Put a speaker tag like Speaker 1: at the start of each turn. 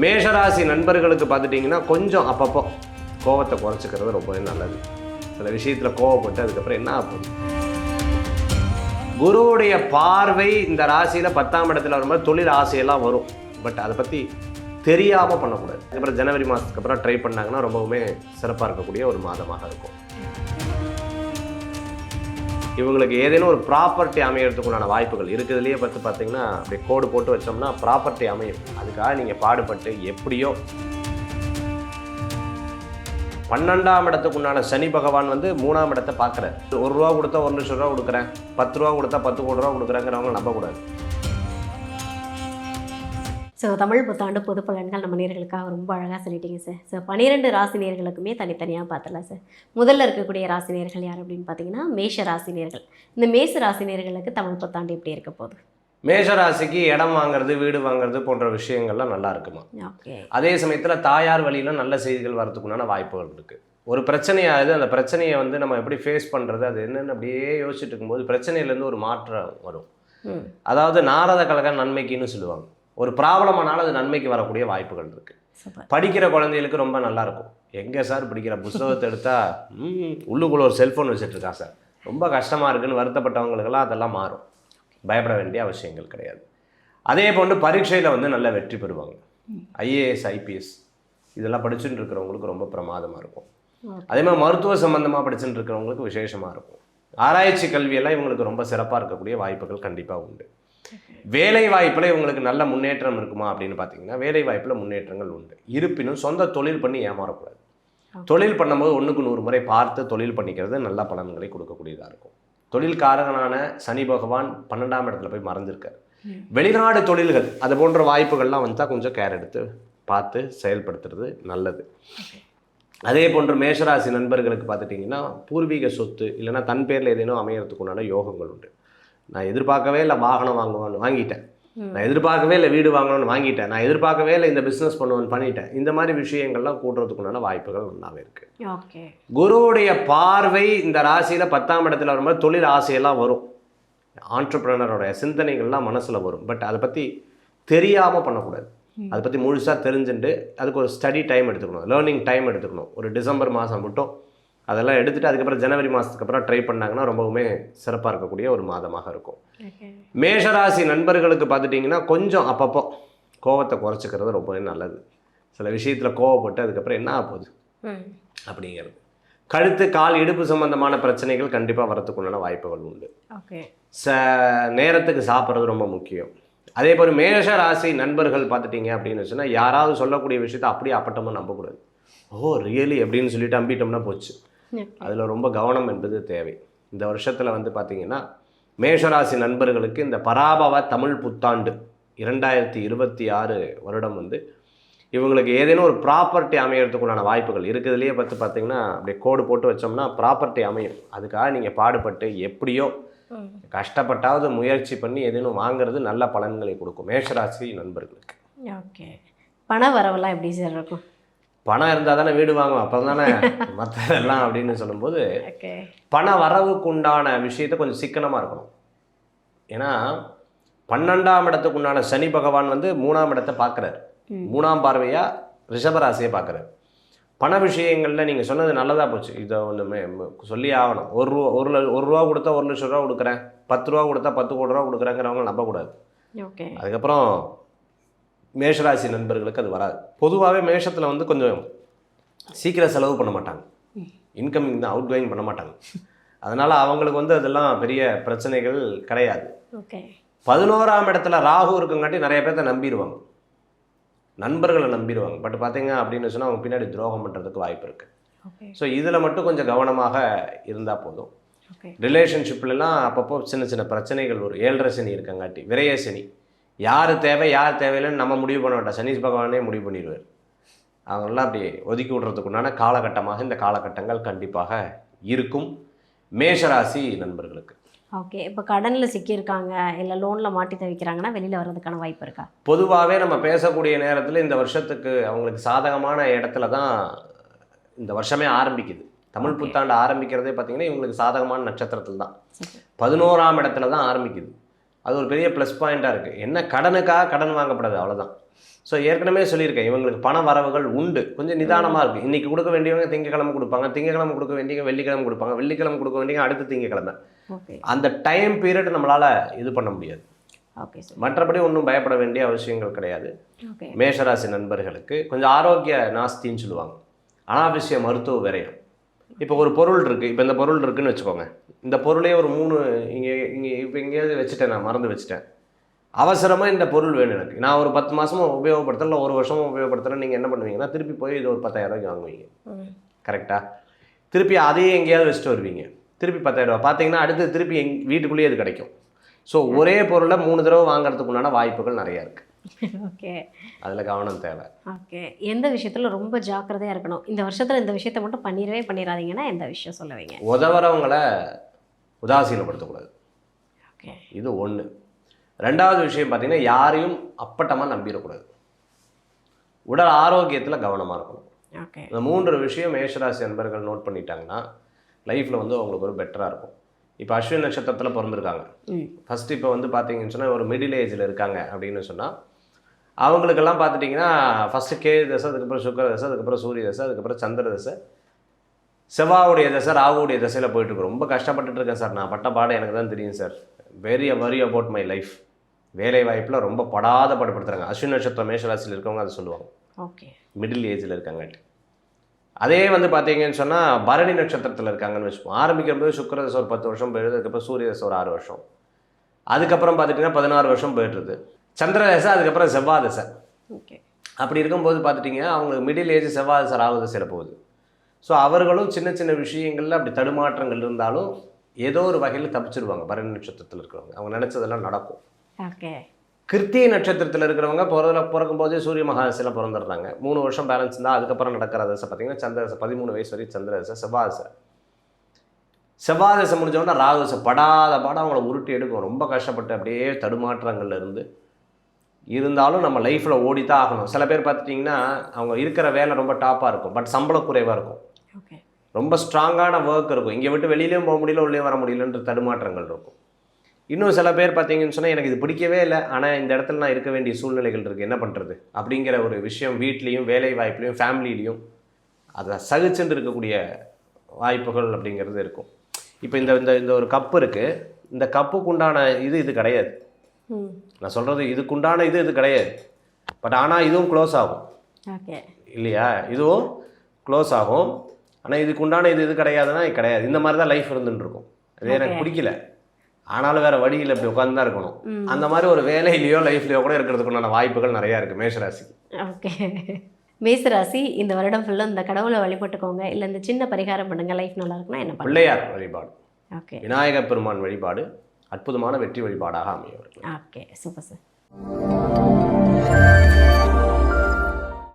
Speaker 1: மேஷராசி நண்பர்களுக்கு பார்த்துட்டிங்கன்னா கொஞ்சம் அப்பப்போ கோபத்தை குறைச்சிக்கிறது ரொம்பவே நல்லது. சில விஷயத்தில் கோவப்பட்டு அதுக்கப்புறம் என்ன ஆகும், குருவுடைய பார்வை இந்த ராசியில் 10ஆம் இடத்துல வரும்போது தொழில் ஆசையெல்லாம் வரும். பட் அதை பற்றி தெரியாமல் பண்ணக்கூடாது. அதுக்கப்புறம் ஜனவரி மாதத்துக்கு அப்புறம் ட்ரை பண்ணாங்கன்னா ரொம்பவுமே சிறப்பாக இருக்கக்கூடிய ஒரு மாதமாக இருக்கும். இவங்களுக்கு ஏதேனும் ஒரு ப்ராப்பர்ட்டி அமையறதுக்குண்டான வாய்ப்புகள் இருக்கிறதுலையே பார்த்தீங்கன்னா அப்படியே கோடு போட்டு வச்சோம்னா ப்ராப்பர்ட்டி அமையும். அதுக்காக நீங்கள் பாடுபட்டு எப்படியோ 12ஆம் இடத்துக்குண்டான சனி பகவான் வந்து 3ஆம் இடத்தை பார்க்குறாரு. 1 ரூபா கொடுத்தா 1 லட்சம் ரூபா கொடுக்குறேன், 10 ரூபா கொடுத்தா 10 கோடி ரூபா கொடுக்குறேங்கிறவங்க நம்பக்கூடாது.
Speaker 2: ஸோ தமிழ் புத்தாண்டு பொது பலன்கள் நம்ம நேர்களுக்காக ரொம்ப அழகாக சொல்லிட்டீங்க சார். ஸோ 12 ராசி நேர்களுக்குமே தனித்தனியாக பார்த்துடலாம் சார். முதல்ல இருக்கக்கூடிய ராசி நேர்கள் யார் அப்படின்னு பார்த்தீங்கன்னா மேஷ ராசி நேர்கள். இந்த மேஷ ராசி நேர்களுக்கு தமிழ் புத்தாண்டு எப்படி இருக்க போகுது?
Speaker 1: மேஷராசிக்கு இடம் வாங்குறது, வீடு வாங்குறது போன்ற விஷயங்கள்லாம் நல்லா இருக்குமா.
Speaker 2: ஓகே. அதே
Speaker 1: சமயத்தில் தாயார் வழியில் நல்ல செய்திகள் வரதுக்குண்டான வாய்ப்புகள் இருக்குது. ஒரு பிரச்சனையாகுது, அந்த பிரச்சனையை வந்து நம்ம எப்படி ஃபேஸ் பண்ணுறது, அது என்னென்னு அப்படியே யோசிச்சுட்டு இருக்கும்போது பிரச்சனையிலேருந்து ஒரு மாற்றம் வரும். அதாவது நாரத கலக நன்மைக்குன்னு சொல்லுவாங்க. ஒரு ப்ராப்ளமானாலும் அது நன்மைக்கு வரக்கூடிய வாய்ப்புகள் இருக்குது. படிக்கிற குழந்தைகளுக்கு ரொம்ப நல்லாயிருக்கும். எங்கே சார் படிக்கிற புத்தகத்தை எடுத்தால் உள்ளுக்குள்ளே ஒரு செல்ஃபோன் வச்சுட்ருக்கா சார், ரொம்ப கஷ்டமாக இருக்குதுன்னு வருத்தப்பட்டவங்களுக்கெல்லாம் அதெல்லாம் மாறும். பயப்பட வேண்டிய அவசியங்கள் கிடையாது. அதே போன்று பரீட்சையில் வந்து நல்ல வெற்றி பெறுவாங்க. ஐஏஎஸ் ஐபிஎஸ் இதெல்லாம் படிச்சுட்டு இருக்கிறவங்களுக்கு ரொம்ப பிரமாதமாக இருக்கும். அதே மாதிரி மருத்துவ சம்பந்தமாக படிச்சுட்டு இருக்கிறவங்களுக்கு விசேஷமாக இருக்கும். ஆராய்ச்சி கல்வியெல்லாம் இவங்களுக்கு ரொம்ப சிறப்பாக இருக்கக்கூடிய வாய்ப்புகள் கண்டிப்பாக உண்டு. வேலை வாய்ப்பில் இவங்களுக்கு நல்ல முன்னேற்றம் இருக்குமா அப்படின்னு பார்த்தீங்கன்னா வேலை வாய்ப்பில் முன்னேற்றங்கள் உண்டு. இருப்பினும் சொந்த தொழில் பண்ணி ஏமாறக்கூடாது. தொழில் பண்ணும்போது 1க்கு 100 முறை பார்த்து தொழில் பண்ணிக்கிறது நல்ல பலன்களை கொடுக்கக்கூடியதாக இருக்கும். தொழில்காரகனான சனி பகவான் 12ஆம் இடத்துல போய் மறைஞ்சிருக்கார். வெளிநாடு தொழில்கள் அது போன்ற வாய்ப்புகள்லாம் வந்தால் கொஞ்சம் கேர் எடுத்து பார்த்து செயல்படுத்துறது நல்லது. அதே போன்று மேஷராசி நண்பர்களுக்கு பார்த்துட்டிங்கன்னா பூர்வீக சொத்து இல்லைன்னா தன் பேரில் ஏதேனும் அமையறதுக்குண்டான யோகங்கள் உண்டு. நான் எதிர்பார்க்கவே இல்லை வாகனம் வாங்கிட்டேன், நான் எதிர்பார்க்கவே இல்லை வீடு வாங்கணும்னு வாங்கிட்டேன், நான் எதிர்பார்க்கவே இல்லை இந்த பிஸ்னஸ் பண்ணுவேன்னு பண்ணிட்டேன். இந்த மாதிரி விஷயங்கள்லாம் கூட்டுறதுக்குண்டான வாய்ப்புகள் நல்லாவே இருக்குது. குருவுடைய பார்வை இந்த ராசியில் 10ஆம் இடத்துல வரும்போது தொழில் ஆசையெல்லாம் வரும். ஆண்டர்பிரனரோட சிந்தனைகள்லாம் மனசில் வரும். பட் அதை பற்றி தெரியாமல் பண்ணக்கூடாது. அதை பற்றி முழுசாக தெரிஞ்சுட்டு அதுக்கு ஒரு ஸ்டடி டைம் எடுத்துக்கணும், லேர்னிங் டைம் எடுத்துக்கணும். ஒரு டிசம்பர் மாதம் மட்டும் அதெல்லாம் எடுத்துகிட்டு அதுக்கப்புறம் ஜனவரி மாதத்துக்கு அப்புறம் ட்ரை பண்ணாங்கன்னா ரொம்பவுமே சிறப்பாக இருக்கக்கூடிய ஒரு மாதமாக இருக்கும். மேஷராசி நண்பர்களுக்கு பார்த்துட்டிங்கன்னா கொஞ்சம் அப்பப்போ கோபத்தை குறைச்சிக்கிறது ரொம்பவே நல்லது. சில விஷயத்தில் கோவப்பட்டு அதுக்கப்புறம் என்ன ஆகுது அப்படிங்கிறது. கழுத்து கால் இடுப்பு சம்பந்தமான பிரச்சனைகள் கண்டிப்பாக வரத்துக்குண்டான வாய்ப்புகள் உண்டு. நேரத்துக்கு சாப்பிட்றது ரொம்ப முக்கியம். அதே போல் மேஷராசி நண்பர்கள் பார்த்துட்டிங்க அப்படின்னு சொன்னால் யாராவது சொல்லக்கூடிய விஷயத்தை அப்படியே அப்பட்டமாக நம்பக்கூடாது. ஓ ரியலி அப்படின்னு சொல்லிட்டு நம்பிட்டோம்னா போச்சு. அதில் ரொம்ப கவனம் என்பது தேவை. இந்த வருஷத்தில் வந்து பார்த்திங்கன்னா மேஷராசி நண்பர்களுக்கு இந்த பராபவ தமிழ் புத்தாண்டு 2026 வருடம் வந்து இவங்களுக்கு ஏதேனும் ஒரு ப்ராப்பர்ட்டி அமையறதுக்குண்டான வாய்ப்புகள் இருக்கிறதுலையே பார்த்திங்கன்னா அப்படியே கோடு போட்டு வச்சோம்னா ப்ராப்பர்ட்டி அமையும். அதுக்காக நீங்கள் பாடுபட்டு எப்படியோ கஷ்டப்பட்டாவது முயற்சி பண்ணி ஏதேனும் வாங்குறது நல்ல பலன்களை கொடுக்கும் மேஷராசி நண்பர்களுக்கு.
Speaker 2: ஓகே. பண வரவெல்லாம் எப்படி சார் இருக்கும்?
Speaker 1: பணம் இருந்தால் தானே வீடு வாங்குவோம், அப்போ தானே மற்றதெல்லாம் அப்படின்னு சொல்லும்போது பண வரவுக்கு உண்டான விஷயத்தை கொஞ்சம் சிக்கனமாக இருக்கணும். ஏன்னா 12ஆம் இடத்துக்கு உண்டான சனி பகவான் வந்து 3ஆம் இடத்தை பார்க்குறாரு. 3ஆம் பார்வையாக ரிஷபராசியை பார்க்குறாரு. பண விஷயங்களில் நீங்கள் சொன்னது நல்லதாக போச்சு. இதை ஒன்றுமே சொல்லி ஆகணும். ஒரு ரூபா கொடுத்தா 1 லட்சம் ரூபா கொடுக்குறேன், 10 ரூபா கொடுத்தா 10 கோடி ரூபா கொடுக்குறேங்கிறவங்க நம்பக்கூடாது. அதுக்கப்புறம் மேஷராசி நண்பர்களுக்கு அது வராது. பொதுவாகவே மேஷத்தில் வந்து கொஞ்சம் சீக்கிரம் செலவு பண்ண மாட்டாங்க, இன்கமிங் தான், அவுட் கோயிங் பண்ண மாட்டாங்க. அதனால் அவங்களுக்கு வந்து அதெல்லாம் பெரிய பிரச்சனைகள் கிடையாது. 11ஆம் இடத்துல ராகு இருக்குங்காட்டி நிறைய பேர்த்த நம்பிடுவாங்க, நண்பர்களை நம்பிடுவாங்க. பட் பார்த்தீங்க அப்படின்னு சொன்னால் அவங்க பின்னாடி துரோகம் பண்ணுறதுக்கு வாய்ப்பு இருக்குது. ஸோ இதில் மட்டும் கொஞ்சம் கவனமாக இருந்தால் போதும். ரிலேஷன்ஷிப்லாம் அப்பப்போ சின்ன சின்ன பிரச்சனைகள் வரும். 7.5 சனி இருக்கங்காட்டி விரைய சனி, யார் தேவை யார் தேவையில்லைன்னு நம்ம முடிவு பண்ண மாட்டோம், சனீஷ் பகவானே முடிவு பண்ணிடுவார். அவங்களெல்லாம் அப்படி ஒதுக்கி விடுறதுக்குண்டான காலகட்டமாக இந்த காலகட்டங்கள் கண்டிப்பாக இருக்கும் மேஷராசி நண்பர்களுக்கு.
Speaker 2: ஓகே. இப்போ கடனில் சிக்கியிருக்காங்க இல்லை லோனில் மாட்டி தவிக்கிறாங்கன்னா வெளியில் வர்றதுக்கான வாய்ப்பு இருக்கா?
Speaker 1: பொதுவாகவே நம்ம பேசக்கூடிய நேரத்தில் இந்த வருஷத்துக்கு அவங்களுக்கு சாதகமான இடத்துல தான் இந்த வருஷமே ஆரம்பிக்குது. தமிழ் புத்தாண்டு ஆரம்பிக்கிறதே பார்த்திங்கன்னா இவங்களுக்கு சாதகமான நட்சத்திரத்தில் தான் 11ஆம் இடத்துல தான் ஆரம்பிக்குது. அது ஒரு பெரிய ப்ளஸ் பாயிண்ட்டாக இருக்குது. என்ன கடனுக்காக கடன் வாங்கப்படாது, அவ்வளோதான். ஸோ ஏற்கனவே சொல்லியிருக்கேன், இவங்களுக்கு பண வரவுகள் உண்டு, கொஞ்சம் நிதானமாக இருக்குது. இன்றைக்கி கொடுக்க வேண்டியவங்க திங்கக்கிழமை கொடுப்பாங்க, திங்கக்கிழமை கொடுக்க வேண்டியவங்க வெள்ளிக்கிழமை கொடுப்பாங்க, வெள்ளிக்கிழமை கொடுக்க வேண்டியவங்க அடுத்த திங்கக்கிழமை. அந்த டைம் பீரியட் நம்மளால் இது பண்ண முடியாது.
Speaker 2: Okay sir.
Speaker 1: மற்றபடி ஒன்றும் பயப்பட வேண்டிய அவசியங்கள் கிடையாது. மேஷராசி நண்பர்களுக்கு கொஞ்சம் ஆரோக்கிய நாஸ்தின்னு சொல்லுவாங்க, அனாவசிய மருத்துவ விரயம். இப்போ ஒரு பொருள் இருக்குது, இப்போ இந்த பொருள் இருக்குதுன்னு வச்சுக்கோங்க. இந்த பொருளே ஒரு 3 இங்கே இப்போ எங்கேயாவது வச்சுட்டேன், நான் மறந்து வச்சுட்டேன், அவசரமாக இந்த பொருள் வேணும் எனக்கு, நான் ஒரு 10 மாதமும் உபயோகப்படுத்துகிறேன், இல்லை 1 வருஷமும் உபயோகப்படுத்துகிறேன். நீங்கள் என்ன பண்ணுவீங்கன்னா திருப்பி போய் இது ஒரு 10,000 ரூபாய்க்கு வாங்குவீங்க. கரெக்டாக திருப்பி அதையே எங்கேயாவது வச்சுட்டு வருவீங்க, திருப்பி 10,000 ரூபா. பார்த்தீங்கன்னா அடுத்து திருப்பி வீட்டுக்குள்ளேயே அது கிடைக்கும். ஸோ ஒரே பொருளை 3 தடவை வாங்குறதுக்கு உண்டான வாய்ப்புகள் நிறையா இருக்குது.
Speaker 2: ஓகே,
Speaker 1: அதில் கவனம் தேவை.
Speaker 2: ஓகே, எந்த விஷயத்தில் ரொம்ப ஜாக்கிரதையாக இருக்கணும், இந்த வருஷத்தில் இந்த விஷயத்தை மட்டும் பண்ணிடாதீங்கன்னா எந்த விஷயம் சொல்லுவீங்க?
Speaker 1: உதவுறவங்களை உதாசீனப்படுத்தக்கூடாது.
Speaker 2: ஓகே,
Speaker 1: இது ஒன்று. ரெண்டாவது விஷயம் பார்த்தீங்கன்னா, யாரையும் அப்பட்டமாக நம்பிடக்கூடாது. உடல் ஆரோக்கியத்தில் கவனமாக இருக்கணும்.
Speaker 2: ஓகே,
Speaker 1: இந்த 3 விஷயம் மேஷராசி நண்பர்கள் நோட் பண்ணிட்டாங்கன்னா லைஃப்பில் வந்து அவங்களுக்கு ஒரு பெட்டராக இருக்கும். இப்போ அஸ்வின் நட்சத்திரத்தில் பிறந்திருக்காங்க, ஃபஸ்ட்டு இப்போ வந்து பார்த்தீங்கன்னு சொன்னால் ஒரு மிடில் ஏஜில் இருக்காங்க அப்படின்னு சொன்னால் அவங்களுக்கெல்லாம் பார்த்துட்டிங்கன்னா ஃபஸ்ட்டு கேது தசை, அதுக்கப்புறம் சுக்கிர தசை, அதுக்கப்புறம் சூரிய தசை, அதுக்கப்புறம் சந்திர தசை, செவ்வாவுடைய தசை, ராகுடைய தசையில் போயிட்டுருக்கு. ரொம்ப கஷ்டப்பட்டுட்டு இருக்கேன் சார், நான் பட்ட பாடம் எனக்கு தான் தெரியும் sir, very worry about my life. வேலை வாய்ப்பில் ரொம்ப படாத பாடுபடுத்துகிறாங்க. அஸ்வின் நட்சத்திரம் மேஷராசியில் இருக்கவங்க அதை சொல்லுவாங்க.
Speaker 2: ஓகே,
Speaker 1: மிடில் ஏஜில் இருக்காங்கட்டு. அதே வந்து பார்த்தீங்கன்னு சொன்னால் பரணி நட்சத்திரத்தில் இருக்காங்கன்னு வச்சுப்போம். ஆரம்பிக்கும்போது சுக்கிர தசை ஒரு 10 வருஷம் போயிடுது, அதுக்கப்புறம் சூரிய தசை ஒரு 6 வருஷம், அதுக்கப்புறம் பார்த்துட்டிங்கன்னா 16 வருஷம் போயிட்டுருது. சந்திர தசை, அதுக்கப்புறம் செவ்வாய் தசை.
Speaker 2: ஓகே, அப்படி
Speaker 1: இருக்கும்போது பார்த்துட்டிங்கன்னா அவங்களுக்கு மிடில் ஏஜ் செவ்வாய் தசை ராகு தசையில் போகுது. ஸோ அவர்களும் சின்ன சின்ன விஷயங்களில் அப்படி தடுமாற்றங்கள் இருந்தாலும் ஏதோ ஒரு வகையில் தப்பிச்சிருவாங்க. பரணி நட்சத்திரத்தில் இருக்கிறவங்க அவங்க நினச்சதெல்லாம் நடக்கும்.
Speaker 2: ஓகே,
Speaker 1: கிருத்திகை நட்சத்திரத்தில் இருக்கிறவங்க பிறக்கும்போதே சூரிய மகாதசையில் பிறந்துடுறாங்க. 3 வருஷம் பேலன்ஸ் இருந்தால் அதுக்கப்புறம் நடக்கிற தசை பார்த்தீங்கன்னா சந்திர தசை, 13 வயசு வரைக்கும் சந்திர தசை, செவ்வாய் தசை. செவ்வாய் தசை முடிஞ்சவொடனே ராகு தசை படாத பாடம் அவங்கள உருட்டி எடுக்கும். ரொம்ப கஷ்டப்பட்டு அப்படியே தடுமாற்றங்கள்ல இருந்து இருந்தாலும் நம்ம லைஃப்பில் ஓடித்தான் ஆகணும். சில பேர் பார்த்துட்டிங்கன்னா அவங்க இருக்கிற வேலை ரொம்ப டாப்பாக இருக்கும், பட் சம்பளம் குறைவாக இருக்கும்.
Speaker 2: ஓகே,
Speaker 1: ரொம்ப ஸ்ட்ராங்கான ஒர்க் இருக்கும், இங்கே விட்டு வெளியிலையும் போக முடியல, உள்ளே வர முடியலன்ற தடுமாற்றங்கள் இருக்கும். இன்னும் சில பேர் பார்த்தீங்கன்னு சொன்னால் எனக்கு இது பிடிக்கவே இல்லை, ஆனால் இந்த இடத்துல நான் இருக்க வேண்டிய சூழ்நிலைகள் இருக்குது, என்ன பண்ணுறது அப்படிங்கிற ஒரு விஷயம் வீட்லேயும் வேலை வாய்ப்புலையும் ஃபேமிலிலையும் அதை சகிச்சுட்டு இருக்கக்கூடிய வாய்ப்புகள் அப்படிங்கிறது இருக்கும். இப்போ இந்த இந்த இந்த ஒரு கப்பு இருக்குது, இந்த கப்புக்கு உண்டான இது கிடையாது. நான் சொல்கிறது இதுக்குண்டான இது கிடையாது, பட் ஆனால் இதுவும் க்ளோஸ் ஆகும்.
Speaker 2: ஓகே,
Speaker 1: இல்லையா? இதுவும் க்ளோஸ் ஆகும், ஆனால் இதுக்குண்டான இது கிடையாதுன்னா கிடையாது. இந்த மாதிரி தான் லைஃப் இருந்துட்டு இருக்கும். அது எனக்கு பிடிக்கல, ஆனாலும் வேறு வழியில் இப்படி உட்காந்து தான் இருக்கணும். அந்த மாதிரி ஒரு வேலையிலையோ லைஃப்லையோ கூட இருக்கிறதுக்குண்டான வாய்ப்புகள் நிறையா இருக்குது மேஷராசி.
Speaker 2: ஓகே, மேஷராசி இந்த வருடம் ஃபுல்லாக இந்த கடவுளை வழிபட்டுக்கோங்க, இல்லை இந்த சின்ன பரிகாரம் பண்ணுங்க, லைஃப் நல்லா இருக்குன்னா என்ன பண்ணுங்க?
Speaker 1: பிள்ளையார் வழிபாடு,
Speaker 2: ஓகே,
Speaker 1: விநாயகப் பெருமான் வழிபாடு அற்புதமான வெற்றி வழிபாடாக அமையும்.
Speaker 2: Okay, super sir.